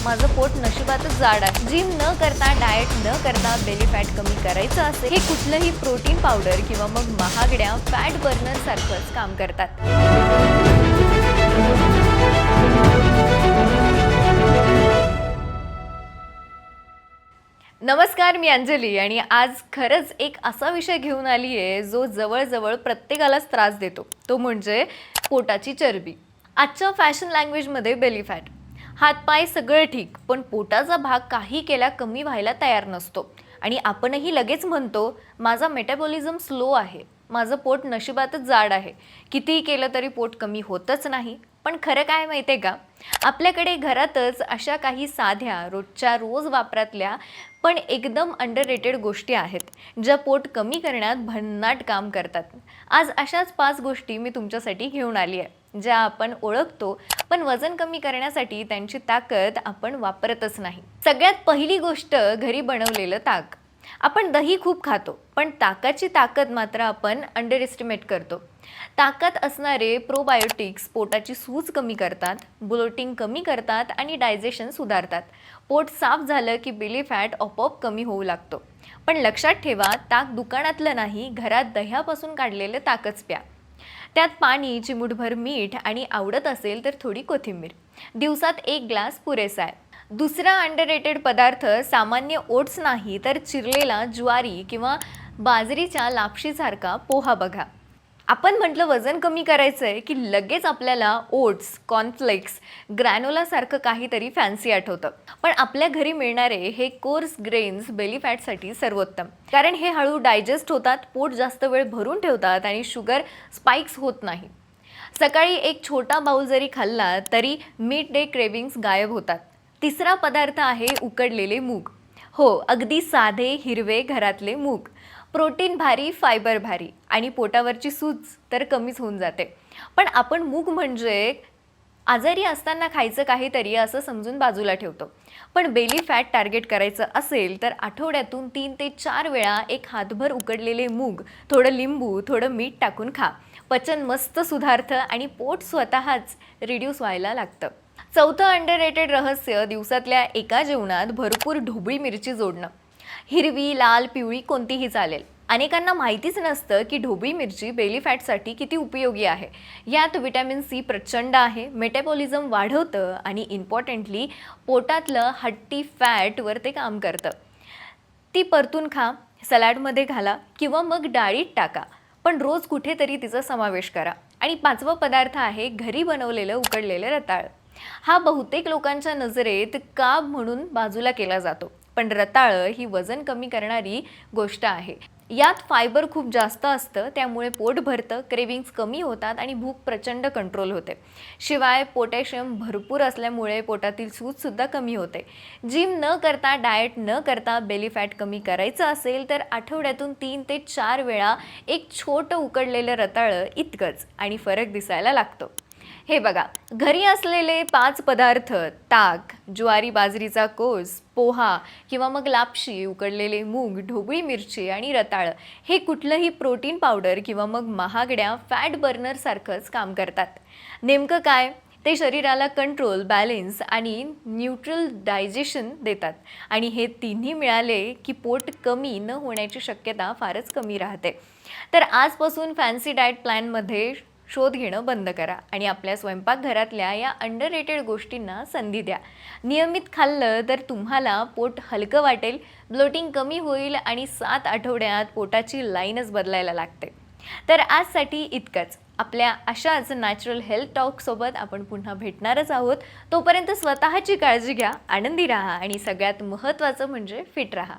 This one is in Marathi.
माझं पोट नशिबातच जाड आहे. जिम न करता, डाएट न करता बेली फॅट कमी करायचं असेल, हे कुठलंही प्रोटीन पावडर किंवा मग महागड्या फॅट बर्नर सारखंच काम करतात. नमस्कार, मी अंजली आणि आज खरंच एक असा विषय घेऊन आली आहे जो जवळजवळ प्रत्येकालाच त्रास देतो. तो म्हणजे पोटाची चरबी. आजच्या फॅशन लँग्वेजमध्ये बेली फॅट. हातपाय सगळं ठीक, पण पोटाचा भाग काही केला कमी व्हायला तयार नसतो आणि आपणही लगेच म्हणतो माझा मेटाबॉलिझम स्लो आहे, माझं पोट नशिबातच जाड आहे, कितीही केलं तरी पोट कमी होतच नाही. पण खरं काय माहिती आहे का, आपल्याकडे घरातच अशा काही साध्या रोजच्या रोज वापरातल्या पण एकदम अंडररेटेड गोष्टी आहेत ज्या पोट कमी करण्यात भन्नाट काम करतात. आज अशाच 5 गोष्टी मी तुमच्यासाठी घेऊन आली आहे ज्या आपण ओळखतो पण वजन कमी करण्यासाठी त्यांची ताकद आपण वापरतच नाही. सगळ्यात पहिली गोष्ट, घरी बनवलेलं ताक. आपण दही खूप खातो पण ताकाची ताकद मात्र आपण अंडर एस्टिमेट करतो. ताकात असणारे प्रोबायोटिक्स पोटाची सूज कमी करतात, ब्लोटिंग कमी करतात आणि डायजेशन सुधारतात. पोट साफ झालं की बेली फॅट आपोआप कमी होऊ लागतो. पण लक्षात ठेवा, ताक दुकानातलं नाही, घरात दह्यापासून काढलेलं ताकच प्या. त्यात पाणी, चिमूटभर मीठ आणि आवडत असेल तर थोडी कोथिंबीर. दिवसात 1 ग्लास पुरेसा आहे. दुसरा अंडररेटेड पदार्थ सामान्य ओट्स नाही तर चिरलेला ज्वारी किंवा बाजरीच्या लापशीसारखा पोहा बघा. आपण म्हटलं वजन कमी करायचं आहे की लगेच आपल्याला ओट्स, कॉर्नफ्लेक्स, ग्रॅनोलासारखं काहीतरी फॅन्सी आठवतं. पण आपल्या घरी मिळणारे हे कोर्स ग्रेन्स बेली फॅटसाठी सर्वोत्तम, कारण हे हळू डायजेस्ट होतात, पोट जास्त वेळ भरून ठेवतात आणि शुगर स्पाइक्स होत नाही. सकाळी एक छोटा बाउल जरी खाल्ला तरी मिड डे क्रेविंग्स गायब होतात. तिसरा पदार्थ आहे उकडलेले मूग. हो, अगदी साधे हिरवे घरातले मूग. प्रोटीन भारी, फायबर भारी आणि पोटावरची सूज तर कमीच होऊन जाते. पण आपण मूग म्हणजे आजारी असताना खायचं काहीतरी असं समजून बाजूला ठेवतो. पण बेली फॅट टार्गेट करायचं असेल तर आठवड्यातून 3 ते 4 वेळा एक हातभर उकडलेले मूग, थोडं लिंबू, थोडं मीठ टाकून खा. पचन मस्त सुधारतं आणि पोट स्वतःच रिड्यूस व्हायला लागतं. चौथं अंडररेटेड रहस्य, दिवसातल्या एका जेवणात भरपूर ढोबळी मिरची जोडणं. हिरवी, लाल, पिवळी कोणतीही चालेल. अनेकांना माहितीच नसतं की ढोबळी मिरची बेली फॅटसाठी किती उपयोगी आहे. यात व्हिटॅमिन सी प्रचंड आहे, मेटाबॉलिझम वाढवतं आणि इम्पॉर्टंटली पोटातलं हट्टी फॅटवर ते काम करतं. ती परतून खा, सलाडमध्ये घाला किंवा मग डाळीत टाका, पण रोज कुठेतरी तिचा समावेश करा. आणि 5वा पदार्थ आहे घरी बनवलेलं उकडलेलं रताळं. हा बहुतेक लोकांच्या नजरेत काब म्हणून बाजूला केला जातो, पण रताळं ही वजन कमी करणारी गोष्ट आहे. यात फायबर खूप जास्त असतं, त्यामुळे पोट भरतं, क्रेविंग्स कमी होतात आणि भूक प्रचंड कंट्रोल होते. शिवाय पोटॅशियम भरपूर असल्यामुळे पोटातील सूजसुद्धा कमी होते. जिम न करता, डाएट न करता बेली फॅट कमी करायचं असेल तर आठवड्यातून 3 ते 4 वेळा एक छोटं उकडलेलं रताळं इतकंच आणि फरक दिसायला लागतो. हे बघा, घरी असलेले 5 पदार्थ, ताक, ज्वारी बाजरीचा कोर्स, पोहा किंवा मग लापशी, उकडलेले मूग, ढोबळी मिरची आणि रताळं, हे कुठलंही प्रोटीन पावडर किंवा मग महागड्या फॅट बर्नर सारखंच काम करतात. नेमकं काय? ते शरीराला कंट्रोल, बॅलेन्स आणि न्यूट्रल डायजेशन देतात आणि हे तिन्ही मिळाले की पोट कमी न होण्याची शक्यता फारच कमी राहते. तर आजपासून फॅन्सी डाएट प्लॅनमध्ये शोध घेणं बंद करा आणि आपल्या स्वयंपाकघरातल्या या अंडररेटेड गोष्टींना संधी द्या. नियमित खाल्लं तर तुम्हाला पोट हलकं वाटेल, ब्लोटिंग कमी होईल आणि 7 आठवड्यात पोटाची लाईनच बदलायला लागते. तर आजसाठी इतकंच. आपल्या अशाच नॅचरल हेल्थ टॉकसोबत आपण पुन्हा भेटणारच आहोत. तोपर्यंत स्वतःची काळजी घ्या, आनंदी राहा आणि सगळ्यात महत्त्वाचं म्हणजे फिट राहा.